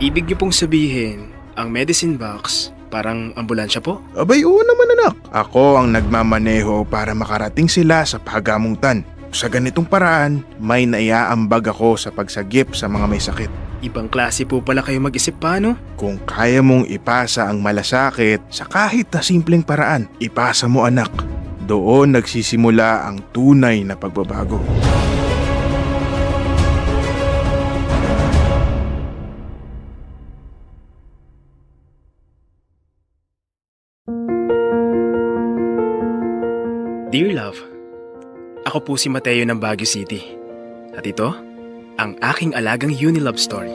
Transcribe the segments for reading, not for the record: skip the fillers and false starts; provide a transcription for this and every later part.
Ibig niyo pong sabihin, ang medicine box, parang ambulansya po? Abay, oo naman anak. Ako ang nagmamaneho para makarating sila sa pagamutan. Sa ganitong paraan, may naiaambag ako sa pagsagip sa mga may sakit. Ibang klase po pala kayo mag-isip paano? Kung kaya mong ipasa ang malasakit sa kahit na simpleng paraan, ipasa mo anak. Doon nagsisimula ang tunay na pagbabago. Dear Love, ako po si Mateo ng Baguio City. At ito, ang aking alagang Unilove story.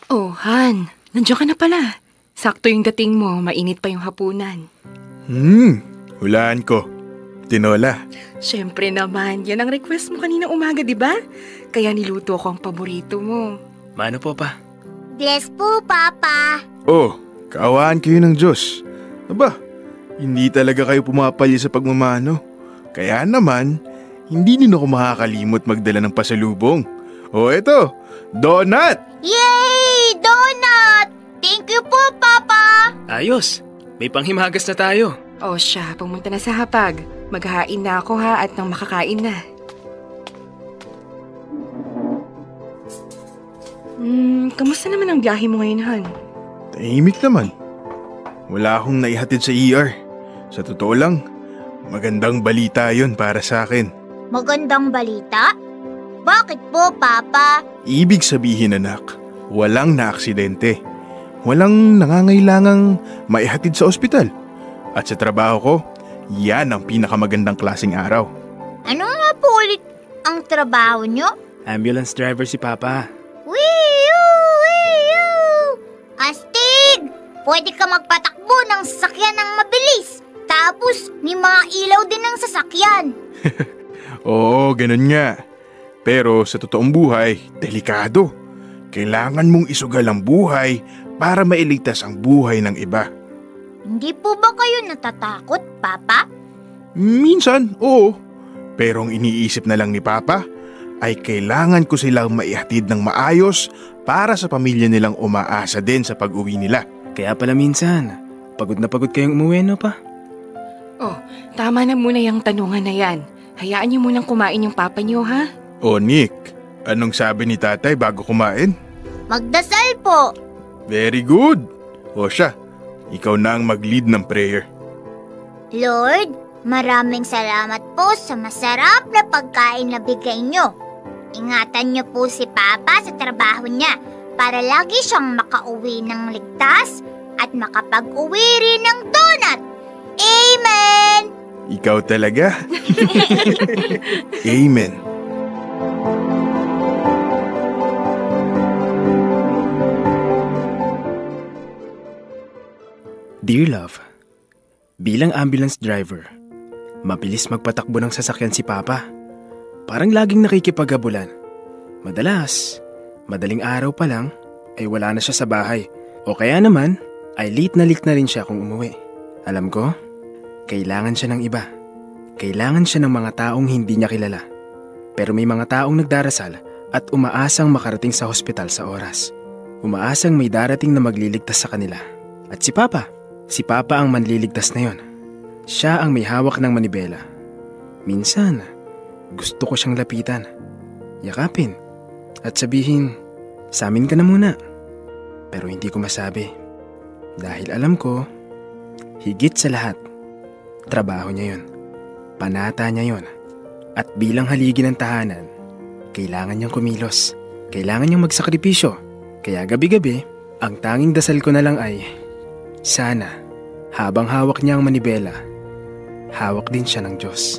Oh, Han, nandiyan ka na pala. Sakto yung dating mo, mainit pa yung hapunan. Hulaan ko. Tinola. Siyempre naman, yan ang request mo kanina umaga, di ba? Kaya niluto ko ang paborito mo. Mano po pa? Bless po, Papa. Oh, kaawaan kayo ng Diyos. Aba, hindi talaga kayo pumapalya sa pagmamano. Kaya naman, hindi din ako makakalimot magdala ng pasalubong. Oh, eto, donut! Yay! Donut! Thank you po, Papa! Ayos, may panghimagas na tayo. O siya, pumunta na sa hapag. Maghahain na ako ha at nang makakain na. Kamusta naman ang biyahe mo ngayon, Han? Tahimik naman. Wala akong naihatid sa ER. Sa totoo lang, magandang balita yon para sa akin. Magandang balita? Bakit po, Papa? Ibig sabihin anak, walang naaksidente. Walang nangangailangang maihatid sa ospital. At sa trabaho ko, yan ang pinakamagandang klaseng araw. Ano nga po ulit ang trabaho nyo? Ambulance driver si Papa. Wee-yoo! Astig! Pwede ka magpatakbo ng sasakyan ng mabilis. Tapos, may mga ilaw din ng sasakyan. Oo, ganun nga. Pero sa totoong buhay, delikado. Kailangan mong isugal ang buhay para mailigtas ang buhay ng iba. Hindi po ba kayo natatakot, Papa? Minsan, oo. Pero ang iniisip na lang ni Papa ay kailangan ko silang maihatid ng maayos para sa pamilya nilang umaasa din sa pag-uwi nila. Kaya pala minsan, pagod na pagod kayong umuwi, no pa? Oh, tama na muna yung tanungan na yan. Hayaan niyo munang kumain yung papa niyo, ha? O Nick, anong sabi ni tatay bago kumain? Magdasal po. Very good. O siya, ikaw na ang mag-lead ng prayer. Lord, maraming salamat po sa masarap na pagkain na bigay nyo. Ingatan nyo po si Papa sa trabaho niya para lagi siyang makauwi ng ligtas at makapag-uwi rin ng donut. Amen! Ikaw talaga? Amen. Dear Love, bilang ambulance driver, mabilis magpatakbo ng sasakyan si Papa. Parang laging nakikipag-abulan. Madalas, madaling araw pa lang, ay wala na siya sa bahay. O kaya naman, ay late na rin siya kung umuwi. Alam ko, kailangan siya ng iba. Kailangan siya ng mga taong hindi niya kilala. Pero may mga taong nagdarasal at umaasang makarating sa hospital sa oras. Umaasang may darating na magliligtas sa kanila. At si Papa ang manliligtas na yon. Siya ang may hawak ng manibela. Minsan, gusto ko siyang lapitan, yakapin, at sabihin, sa amin ka na muna. Pero hindi ko masabi. Dahil alam ko, higit sa lahat, trabaho niya yon. Panata niya yon. At bilang haligi ng tahanan, kailangan niyang kumilos. Kailangan niyang magsakripisyo. Kaya gabi-gabi, ang tanging dasal ko na lang ay, sana, habang hawak niya ang manibela, hawak din siya ng Diyos.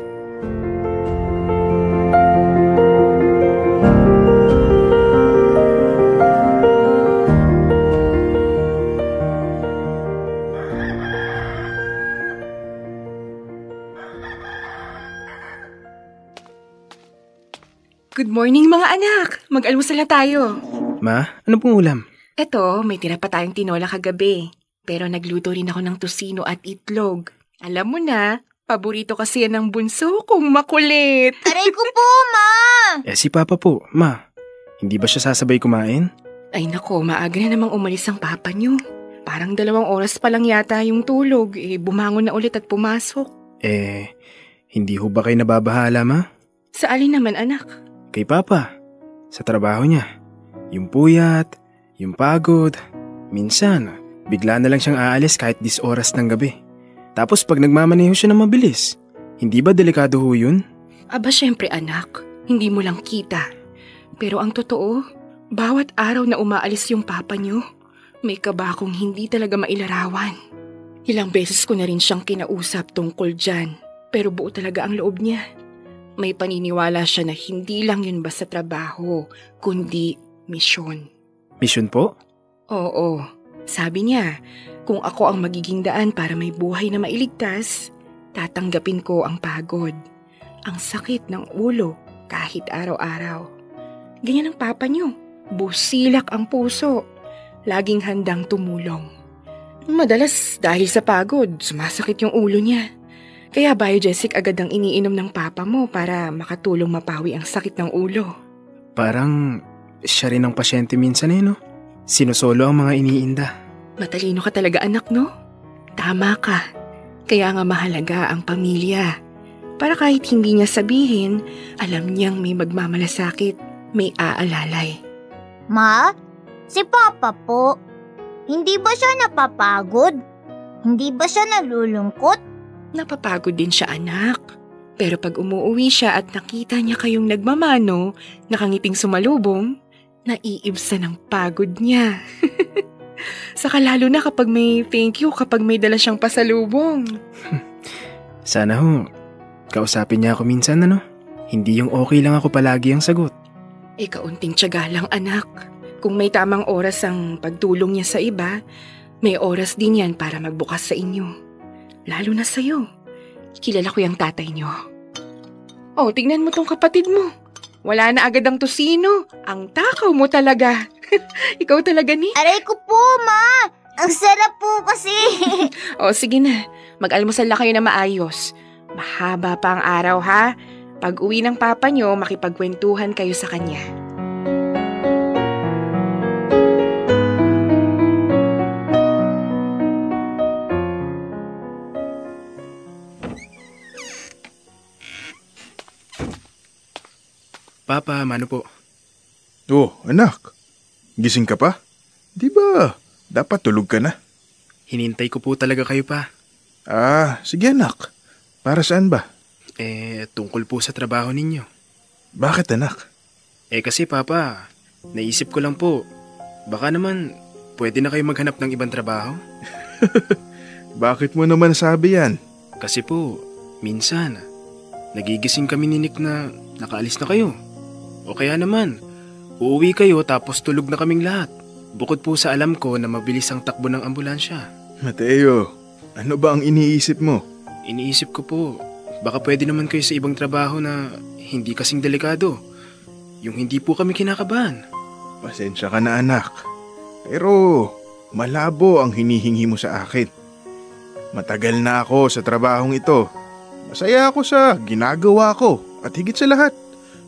Good morning mga anak! Mag-almusal na tayo. Ma, ano pong ulam? Eto, may tira pa tayong tinola kagabi. Pero nagluto rin ako ng tusino at itlog. Alam mo na, Paborito kasi yan ng bunso kong makulit. Aray ko po, Ma! Si Papa po, Ma. Hindi ba siya sasabay kumain? Ay nako, maaga na namang umalis ang papa niyo. Parang 2 oras pa lang yata yung tulog. Bumangon na ulit at pumasok. Hindi ho ba kayo nababahala, Ma? Sa alin naman, anak? Kay Papa. Sa trabaho niya. Yung puyat, yung pagod. Minsan, bigla na lang siyang aalis kahit 10 oras ng gabi. Tapos pag nagmamaneho siya na mabilis, hindi ba delikado ho yun? Aba syempre anak, hindi mo lang kita. Pero ang totoo, bawat araw na umaalis yung papa niyo, may kaba akong hindi talaga mailarawan. Ilang beses ko na rin siyang kinausap tungkol dyan, pero buo talaga ang loob niya. May paniniwala siya na hindi lang yun basta trabaho, kundi misyon. Misyon po? Oo, sabi niya, kung ako ang magiging daan para may buhay na mailigtas, tatanggapin ko ang pagod, ang sakit ng ulo kahit araw-araw. Ganyan ang papa niyo, busilak ang puso, laging handang tumulong. Madalas dahil sa pagod, sumasakit yung ulo niya. Kaya Biogesic agad ang iniinom ng papa mo para makatulong mapawi ang sakit ng ulo. Parang siya rin ang pasyente minsan no? Sinusolo ang mga iniinda. Matalino ka talaga anak, no? Tama ka. Kaya nga mahalaga ang pamilya. Para kahit hindi niya sabihin, alam niyang may magmamalasakit, may aalalay. Ma, si Papa po, hindi ba siya napapagod? Hindi ba siya nalulungkot? Napapagod din siya anak. Pero pag umuwi siya at nakita niya kayong nagmamano, nakangiting sumalubong, naiibsa ng pagod niya. Saka lalo na kapag may thank you kapag may dala siyang pasalubong. Sana ho, kausapin niya ako minsan Hindi yung okay lang ako palagi ang sagot. Kaunting tiyaga lang anak. Kung may tamang oras ang pagtulong niya sa iba, may oras din yan para magbukas sa inyo. Lalo na sa'yo. Kilala ko yung tatay niyo. Tignan mo tong kapatid mo. Wala na agad ang tosino. Ang takaw mo talaga. Ikaw talaga ni. Aray ko po, Ma! Ang sarap po kasi. Sige na. Mag-almusal na kayo na maayos. Mahaba pa ang araw ha. Pag uwi ng papa nyo, makipagkwentuhan kayo sa kanya. Papa, mano po? Anak. Gising ka pa? Di ba, dapat tulog ka na? Hinintay ko po talaga kayo pa. Sige anak. Para saan ba? Tungkol po sa trabaho ninyo. Bakit anak? Kasi Papa, naisip ko lang po, baka naman pwede na kayo maghanap ng ibang trabaho? Bakit mo naman sabi yan? Kasi po, minsan, nagigising kami ni Nick na nakaalis na kayo. O kaya naman, uuwi kayo tapos tulog na kaming lahat. Bukod po sa alam ko na mabilis ang takbo ng ambulansya. Mateo, ano ba ang iniisip mo? Iniisip ko po, baka pwede naman kayo sa ibang trabaho na hindi kasing delikado. Yung hindi po kami kinakabahan. Pasensya ka na anak. Pero malabo ang hinihingi mo sa akin. Matagal na ako sa trabahong ito. Masaya ako sa ginagawa ko at higit sa lahat,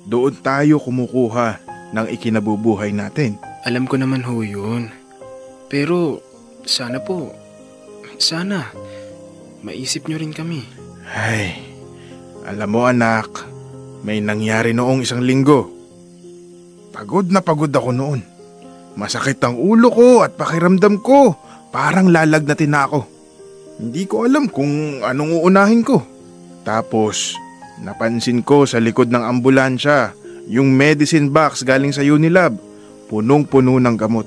doon tayo kumukuha ng ikinabubuhay natin. Alam ko naman ho yun. Pero sana maisip nyo rin kami. Ay, alam mo anak, may nangyari noong 1 linggo. Pagod na pagod ako noon. Masakit ang ulo ko at pakiramdam ko, parang lalagnatin na ako. Hindi ko alam kung anong uunahin ko. Tapos, napansin ko sa likod ng ambulansya, yung medicine box galing sa Unilab, punong-puno ng gamot.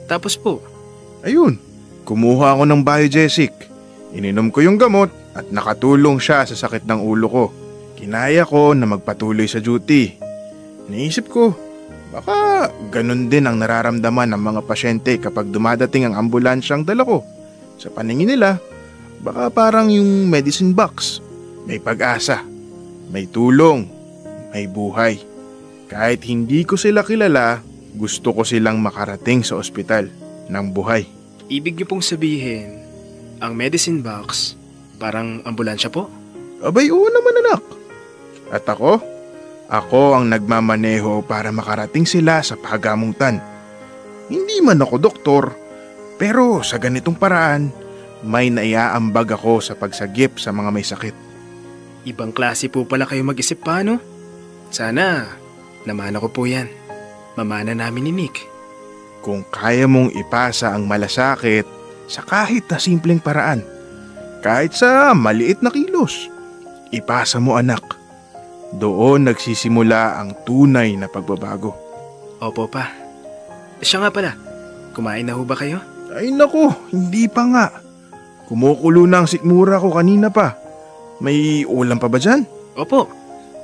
Tapos po? Ayun, kumuha ako ng Biogesic. Ininom ko yung gamot at nakatulong siya sa sakit ng ulo ko. Kinaya ko na magpatuloy sa duty. Naisip ko, baka ganun din ang nararamdaman ng mga pasyente kapag dumadating ang ambulansyang dala ko. Sa paningin nila, baka parang yung medicine box. May pag-asa, may tulong, may buhay. Kahit hindi ko sila kilala, gusto ko silang makarating sa ospital ng buhay. Ibig niyo pong sabihin, ang medicine box, Parang ambulansya po? Abay, oo naman anak. At ako ang nagmamaneho para makarating sila sa pagamutan. Hindi man ako doktor, pero sa ganitong paraan, may naiaambag ako sa pagsagip sa mga may sakit. Ibang klase po pala kayo mag-isip paano? Sana, namana ko po yan. Mamana namin ni Nick. Kung kaya mong ipasa ang malasakit sa kahit na simpleng paraan, kahit sa maliit na kilos, ipasa mo anak. Doon nagsisimula ang tunay na pagbabago. Opo pa. Siya nga pala, kumain na ho ba kayo? Ay nako, hindi pa nga. Kumukulo na ang sikmura ko kanina pa. May ulam pa ba dyan? Opo,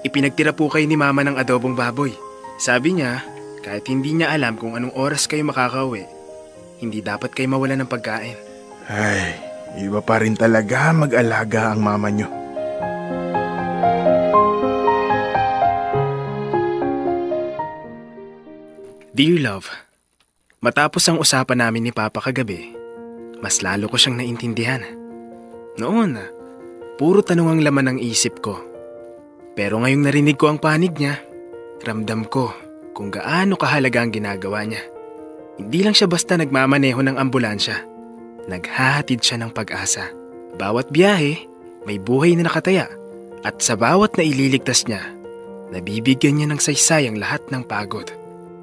ipinagtira po kayo ni Mama ng adobong baboy. Sabi niya, kahit hindi niya alam kung anong oras kayo makakauwi, hindi dapat kayo mawalan ng pagkain. Ay, iba pa rin talaga mag-alaga ang mama niyo. Dear Love, matapos ang usapan namin ni Papa kagabi, mas lalo ko siyang naintindihan. Noon, puro tanong ang laman ng isip ko. Pero ngayong narinig ko ang panig niya, ramdam ko kung gaano kahalaga ang ginagawa niya. Hindi lang siya basta nagmamaneho ng ambulansya. Naghahatid siya ng pag-asa. Bawat biyahe, may buhay na nakataya. At sa bawat na ililigtas niya, nabibigyan niya ng saysay ang lahat ng pagod.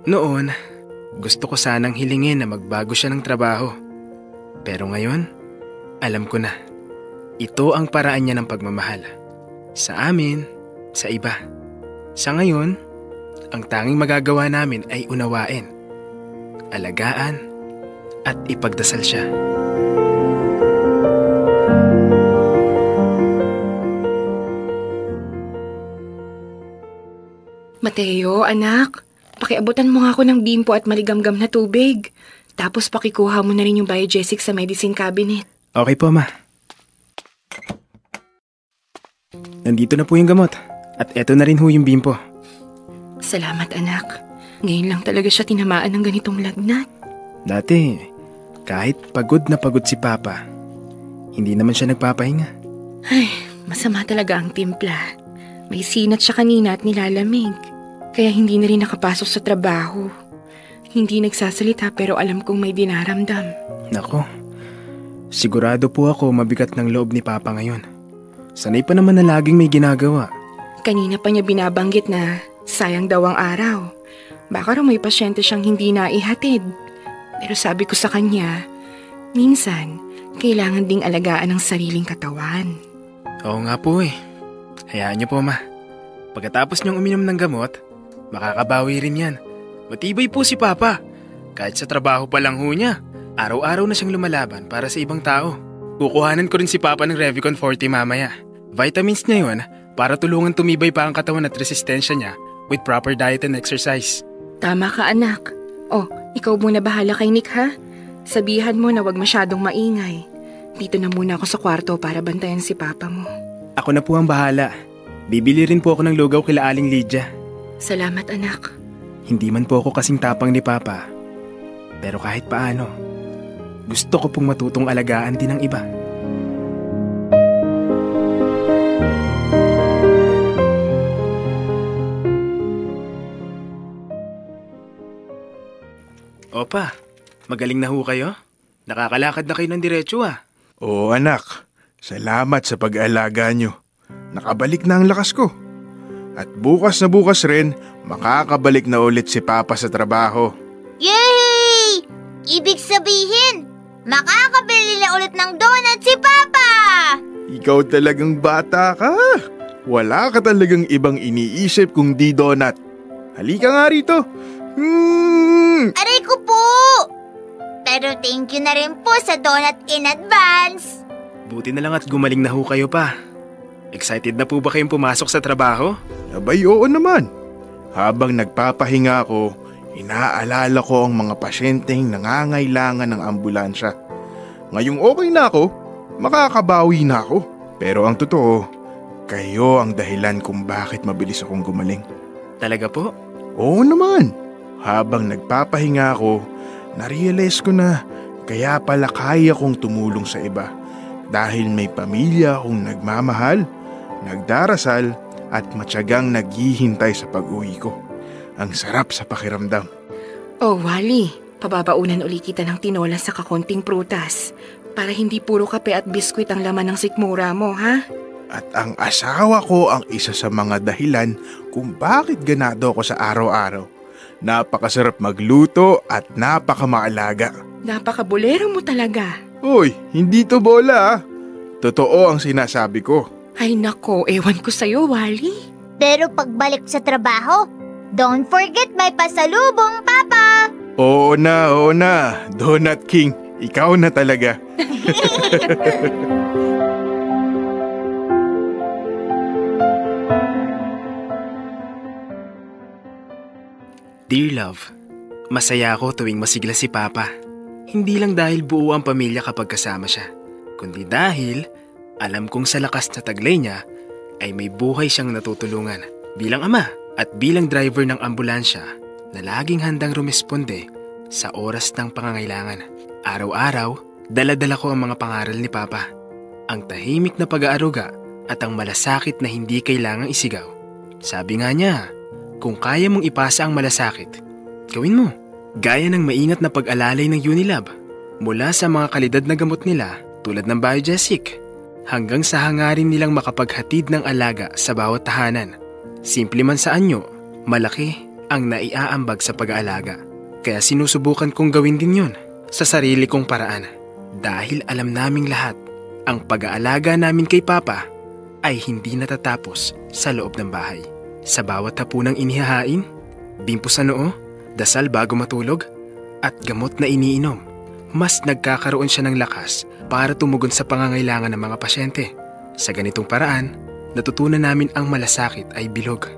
Noon, gusto ko sanang hilingin na magbago siya ng trabaho. Pero ngayon, alam ko na. Ito ang paraan niya ng pagmamahal. Sa amin, sa iba. Sa ngayon, ang tanging magagawa namin ay unawain, alagaan, at ipagdasal siya. Mateo, anak. Pakiabutan mo nga ako ng bimpo at maligamgam na tubig. Tapos pakikuha mo na rin yung biogesic sa medicine cabinet. Okay po, Ma. Nandito na po yung gamot. At eto na rin ho yung bimpo. Salamat, anak. Ngayon lang talaga siya tinamaan ng ganitong lagnat. Dati, kahit pagod na pagod si Papa, hindi naman siya nagpapahinga. Ay, masama talaga ang timpla. May sinat siya kanina at nilalamig. Kaya hindi na rin nakapasok sa trabaho. Hindi nagsasalita pero alam kong may dinaramdam. Nako, sigurado po ako mabigat ng loob ni Papa ngayon. Sanay pa naman na laging may ginagawa. Kanina pa niya binabanggit na sayang daw ang araw. Baka raw may pasyente siyang hindi naihatid. Pero sabi ko sa kanya, minsan, kailangan ding alagaan ang sariling katawan. Oo nga po eh. Hayaan niyo po, Ma. Pagkatapos niyong uminom ng gamot, makakabawi rin yan. Matibay po si Papa. Kahit sa trabaho pa lang ho niya, araw-araw na siyang lumalaban para sa ibang tao. Kukuhanan ko rin si Papa ng Revicon 40 mamaya. Vitamins niya yun para tulungan tumibay pa ang katawan at resistensya niya with proper diet and exercise. Tama ka, anak. Oh, ikaw muna bahala kay Nick, ha? Sabihan mo na wag masyadong maingay. Dito na muna ako sa kwarto para bantayan si Papa mo. Ako na po ang bahala. Bibili rin po ako ng lugaw kila Aling Lydia. Salamat, anak. Hindi man po ako kasing tapang ni Papa. Pero kahit paano, gusto ko pong matutong alagaan din ng iba. Opa, magaling na ho kayo? Nakakalakad na kayo ng diretso ah. Oo anak, salamat sa pag-aalaga nyo. Nakabalik na ang lakas ko. At bukas na bukas rin, makakabalik na ulit si Papa sa trabaho. Yay! Ibig sabihin, makakabili na ulit ng donut si Papa! Ikaw talagang bata ka. Wala ka talagang ibang iniisip kung di donut. Halika nga rito. Aray ko po! Pero thank you na rin po sa donut in advance. Buti na lang at gumaling na ho kayo pa. Excited na po ba kayong pumasok sa trabaho? Abay, oo naman. Habang nagpapahinga ako, inaalala ko ang mga pasyenteng nangangailangan ng ambulansya. Ngayong okay na ako, makakabawi na ako. Pero ang totoo, kayo ang dahilan kung bakit mabilis akong gumaling. Talaga po? Oo naman. Habang nagpapahinga ako, narealize ko na kaya pala kaya kong tumulong sa iba. dahil may pamilya akong nagmamahal, nagdarasal at matyagang naghihintay sa pag-uwi ko. Ang sarap sa pakiramdam. Oh, Wally, pababaunan uli kita ng tinola sa kakonting prutas para hindi puro kape at biskwit ang laman ng sikmura mo, ha? At ang asawa ko ang isa sa mga dahilan kung bakit ganado ako sa araw-araw. Napakasarap magluto at napakamaalaga. Napakabulero mo talaga. Uy, hindi to bola ah. Totoo ang sinasabi ko. Ay nako, ewan ko sa'yo, Wally. Pero pagbalik sa trabaho, don't forget may pasalubong, Papa! Oo na. Donut King, ikaw na talaga. Dear love, masaya ako tuwing masigla si Papa. Hindi lang dahil buo ang pamilya kapag kasama siya, kundi dahil alam kong sa lakas na taglay niya ay may buhay siyang natutulungan bilang ama at bilang driver ng ambulansya na laging handang rumesponde sa oras ng pangangailangan. Araw-araw, dala-dala ko ang mga pangaral ni Papa. Ang tahimik na pag-aaruga at ang malasakit na hindi kailangang isigaw. Sabi nga niya, kung kaya mong ipasa ang malasakit, gawin mo. Gaya ng maingat na pag-alalay ng Unilab mula sa mga kalidad na gamot nila tulad ng Biogesic hanggang sa hangarin nilang makapaghatid ng alaga sa bawat tahanan. Simple man sa anyo, malaki ang naiaambag sa pag-aalaga. Kaya sinusubukan kong gawin din yun sa sarili kong paraan. Dahil alam naming lahat, ang pag-aalaga namin kay Papa ay hindi natatapos sa loob ng bahay. Sa bawat hapunang inihahain, bimpo sa noo, dasal bago matulog, at gamot na iniinom, mas nagkakaroon siya ng lakas para tumugon sa pangangailangan ng mga pasyente. Sa ganitong paraan, natutunan namin ang malasakit ay bilog,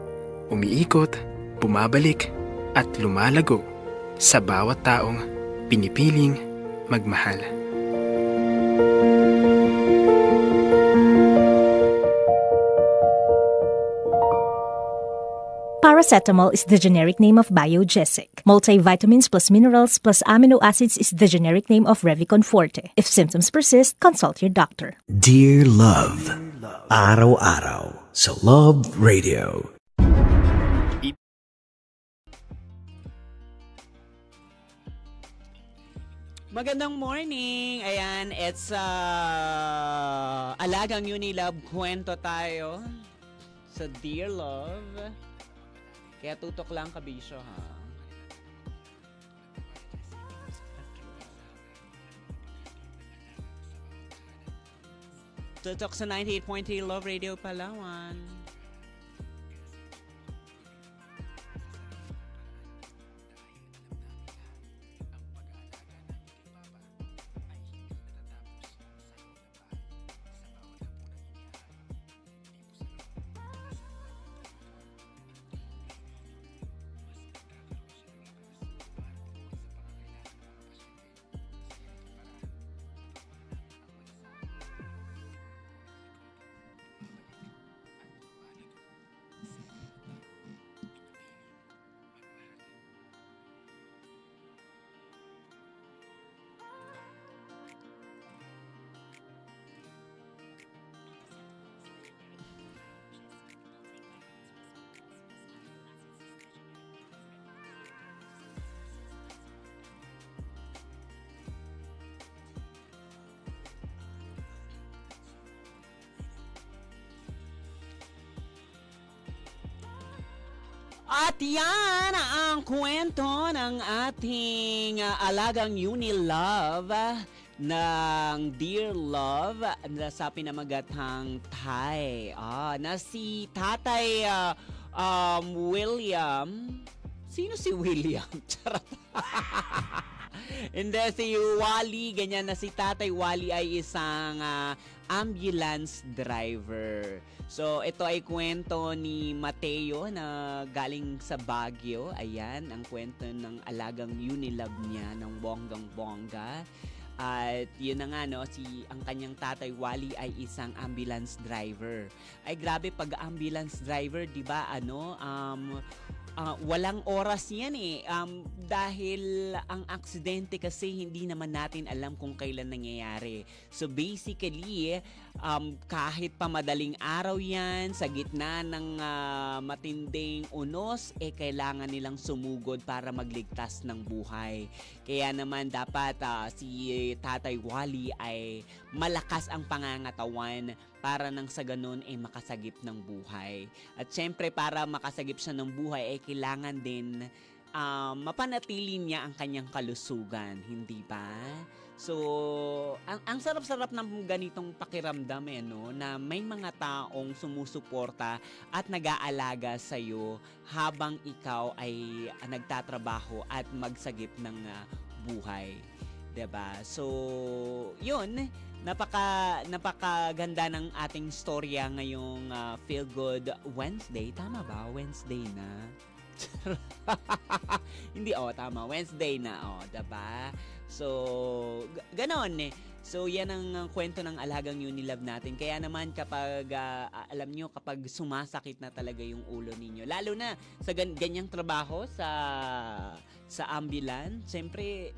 umiikot, bumabalik, at lumalago sa bawat taong pinipiling magmahal. Paracetamol is the generic name of Biogesic. Multivitamins plus minerals plus amino acids is the generic name of Revicon Forte. If symptoms persist, consult your doctor. Dear Love, araw-araw sa Love Radio. Magandang morning! Ayan, it's Alagang Unilab kwento tayo sa Dear Love. Kaya tutok lang kabisyo, ha? Tutok sa 98.3 Love Radio Palawan. At yan ang kwento ng ating alagang Unilove ng Dear Love na sa pinamagatang Thai. Na si Tatay William. Sino si William? Charot. Hindi, si Wally. Ganyan na si Tatay Wally ay isang ambulance driver. So, ito ay kwento ni Mateo na galing sa Baguio. Ayan, ang kwento ng alagang Unilab niya ng bonggang-bongga. At yun na nga, no, ang kanyang tatay Wally ay isang ambulance driver. Ay grabe, pag ambulance driver, di ba, walang oras yan eh. Dahil ang aksidente kasi hindi naman natin alam kung kailan nangyayari. So basically, kahit pa madaling araw yan, sa gitna ng matinding unos, kailangan nilang sumugod para magligtas ng buhay. Kaya naman dapat si Tatay Wally ay malakas ang pangangatawan para nang sa ganun makasagip ng buhay. At syempre para makasagip siya ng buhay kailangan din mapanatili niya ang kanyang kalusugan, hindi ba? So, ang sarap-sarap ng ganitong pakiramdam no, na may mga taong sumusuporta at nag-aalaga sa'yo habang ikaw ay nagtatrabaho at magsagip ng buhay. 'Di ba? So, 'yun, napakaganda ng ating storya ngayong Feel Good Wednesday. Tama ba? Wednesday na. Hindi, tama. Wednesday na, 'di ba? So, ganon eh. So, yan ang kwento ng alagang Unilove natin. Kaya naman kapag, alam nyo, kapag sumasakit na talaga yung ulo ninyo, lalo na sa ganyang trabaho sa ambulance, siyempre,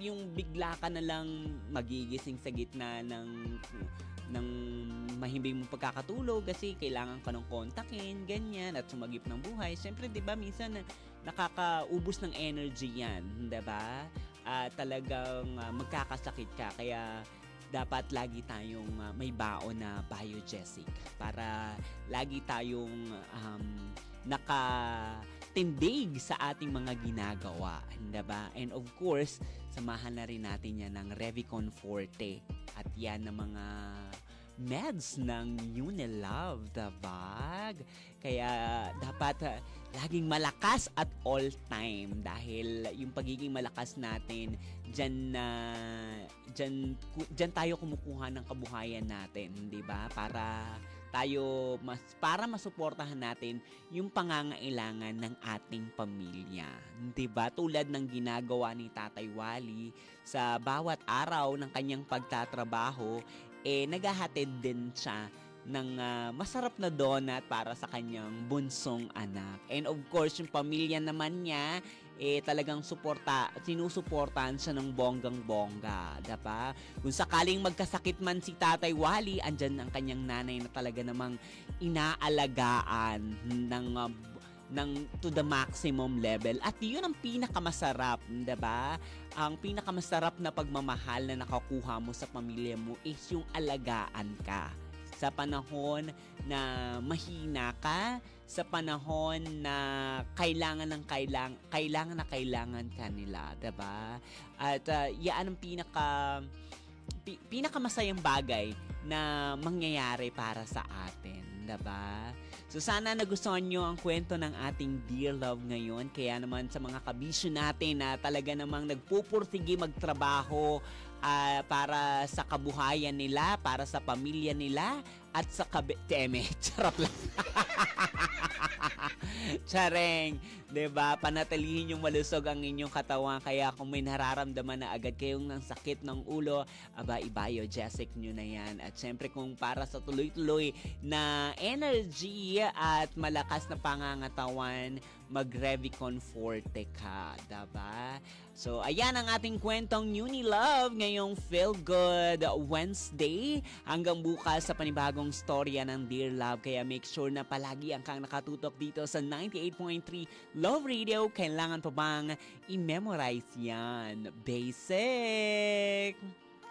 yung bigla ka na lang magigising sa gitna ng mahimbing mong pagkakatulog kasi kailangan ka nung kontakin, ganyan, at sumagip ng buhay. Siyempre, di ba, minsan nakakaubos ng energy yan, di ba? Talagang magkakasakit ka. Kaya dapat lagi tayong may baon na Biogesic para lagi tayong nakatindig sa ating mga ginagawa, hindi ba? And of course, samahan na rin natin yan ng Revicon Forte at yan ng mga meds ng Unilove, diba? Kaya dapat laging malakas at all time dahil yung pagiging malakas natin dyan tayo kumukuha ng kabuhayan natin, di ba? Para masuportahan natin yung pangangailangan ng ating pamilya. 'Di ba? Tulad ng ginagawa ni Tatay Wally sa bawat araw ng kanyang pagtatrabaho, naghahatid din siya ng masarap na donut para sa kanyang bunsong anak. And of course, yung pamilya naman niya, talagang sinusuportahan siya ng bonggang-bongga, diba? Kung sakaling magkasakit man si Tatay Wally, andyan ang kanyang nanay na talaga namang inaalagaan ng to the maximum level. At yun ang pinakamasarap, diba? Ang pinakamasarap na pagmamahal na nakakuha mo sa pamilya mo is yung alagaan ka. Sa panahon na mahina ka, sa panahon na kailangan ka nila, diba? At yan ang pinakamasayang bagay na mangyayari para sa atin, diba? So sana nagustuhan nyo ang kwento ng ating Dear Love ngayon. Kaya naman sa mga kabisyo natin na talaga namang nagpupursige magtrabaho para sa kabuhayan nila, para sa pamilya nila, at sa charot lang. Chareng, 'di ba? Panatilihin yung malusog ang inyong katawan. Kaya kung may nararamdaman na agad kayong ng sakit ng ulo, i-Biogesic nyo na yan. At syempre kung para sa tuloy-tuloy na energy at malakas na pangangatawan, mag-Revicon Forte ka, 'di ba? So ayan ang ating kwentong Unilove ngayong Feel Good Wednesday. Hanggang bukas sa panibagong storya ng Dear Love. Kaya make sure na palagi ang kang nakatutok dito sa 98.3 Love Radio. Kailangan pa bang i-memorize yan? Basic!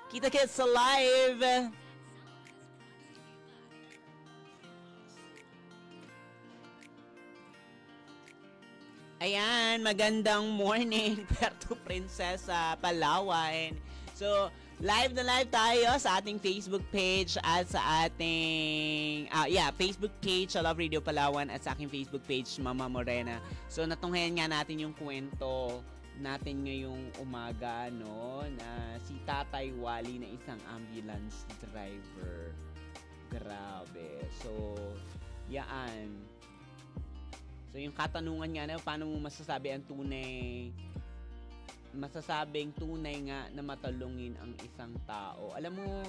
Kita-kits sa live! Ayan, magandang morning, Puerto Princesa, Palawan. So, live na live tayo sa ating Facebook page at sa ating Facebook page sa Love Radio Palawan at sa aking Facebook page Mama Morena. So natunghayan nga natin yung kwento natin ngayong umaga, no, na si Tatay Wally na isang ambulance driver. Grabe. So yaan. So yung katanungan nga na paano mo masasabing tunay nga na matalungin ang isang tao. Alam mo,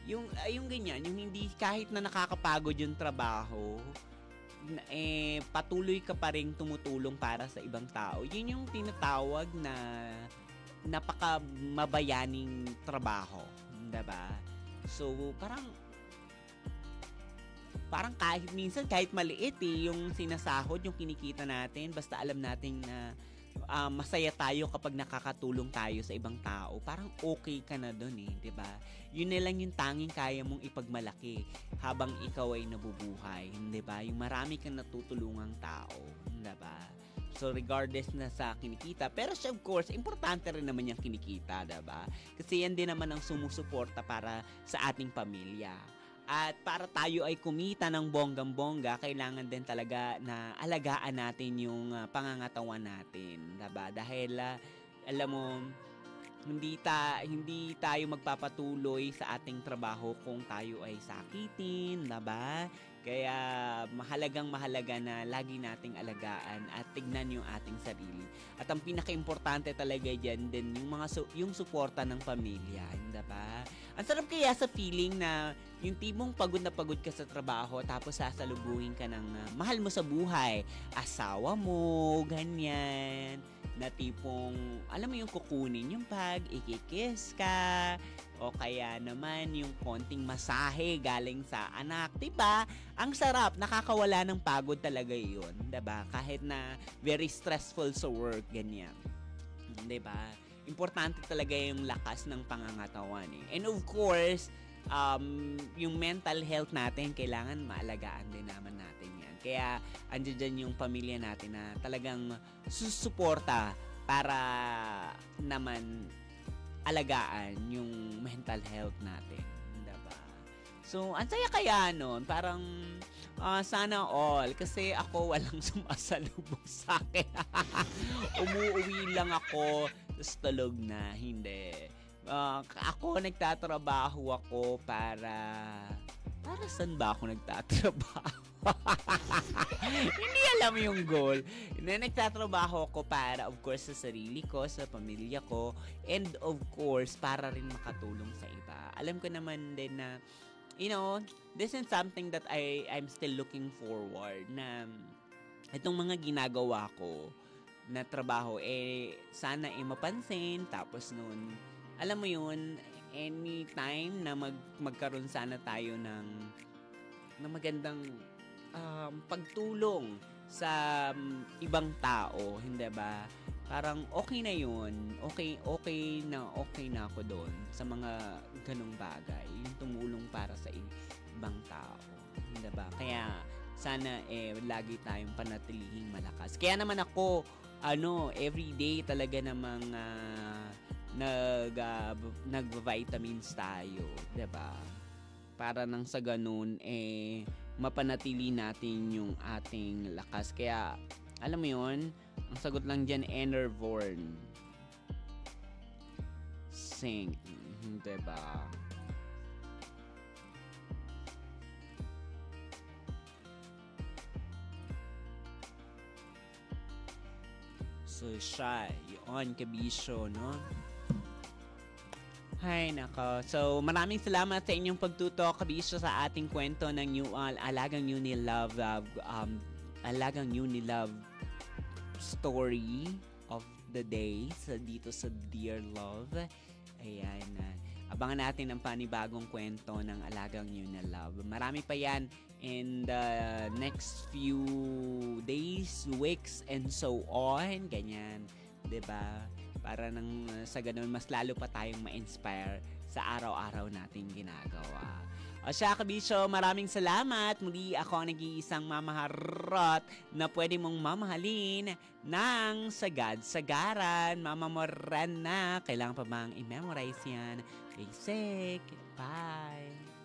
yung ganyan, yung hindi kahit na nakakapagod yung trabaho, patuloy ka pa ring tumutulong para sa ibang tao. Yun yung tinatawag na napaka-mabayaning trabaho, diba? So, parang kahit minsan, kahit maliit yung sinasahod, yung kinikita natin, basta alam natin na masaya tayo kapag nakakatulong tayo sa ibang tao, parang okay ka na dun diba? Yun na lang yung tanging kaya mong ipagmalaki habang ikaw ay nabubuhay, diba? Yung marami kang natutulungang tao, diba? So, regardless na sa kinikita, pero siya, of course, importante rin naman yung kinikita, diba? Kasi yan din naman ang sumusuporta para sa ating pamilya. At para tayo ay kumita ng bonggang-bongga, kailangan din talaga na alagaan natin yung pangangatawan natin, diba? Dahil, alam mo, hindi tayo magpapatuloy sa ating trabaho kung tayo ay sakitin, diba? Kaya mahalaga na lagi nating alagaan at tignan yung ating sarili. At ang pinaka-importante talaga diyan din yung suporta ng pamilya, diba? Ang sarap kaya sa feeling na yung tipong pagod na pagod ka sa trabaho tapos sasalubuhin ka ng mahal mo sa buhay, asawa mo, ganyan, na tipong alam mo yung kukunin yung bag, ikikiss ka, o kaya naman yung konting masahe galing sa anak, diba? Ang sarap, nakakawala ng pagod talaga yun, diba? Kahit na very stressful sa work, ganyan, diba? Importante talaga yung lakas ng pangangatawan And of course, yung mental health natin, kailangan maalagaan din naman natin yan. Kaya andyan dyan yung pamilya natin na talagang susuporta para naman alagaan yung mental health natin, diba? So, ang saya kaya nun, parang sana all, kasi ako walang sumasalubong sa akin. Umuwi lang ako, tapos tulog na, hindi. Ako nagtatrabaho ako para saan ba ako nagtatrabaho? Hindi alam yung goal. Nagtatrabaho ako para, of course, sa sarili ko, sa pamilya ko, and of course, para rin makatulong sa iba. Alam ko naman din na, this is something that I'm still looking forward na itong mga ginagawa ko na trabaho, sana mapansin, tapos nun, alam mo yun, anytime na magkaroon sana tayo ng magandang pagtulong sa ibang tao, hindi ba? Parang okay na yun. Okay na ako doon sa mga ganong bagay. Yung tumulong para sa ibang tao, hindi ba? Kaya sana lagi tayong panatilihing malakas. Kaya naman ako everyday talaga namang nag-vitamins tayo, 'di ba? Para nang sa ganun mapanatili natin yung ating lakas. Kaya alam mo 'yon, ang sagot lang diyan Enervorn. Sing, 'di ba? So, siya, yun, kabisyo, no? Hay, nako. So, maraming salamat sa inyong pagtuto, kabisyo, sa ating kwento ng Alagang Unilove, Alagang Unilove story of the day dito sa Dear Love. Ayan, abangan natin ang panibagong kwento ng Alagang Unilove. Marami pa yan in the next few days, weeks, and so on. Ganyan, 'di ba? Para nang sa ganun, mas lalo pa tayong ma-inspire sa araw-araw nating ginagawa. O siya, kabisyo, maraming salamat. Muli ako ang nag-iisang mamaharot na pwede mong mamahalin ng sagad-sagaran. Mamamoran na. Kailangan pa bang i-memorize yan? Basic. Bye!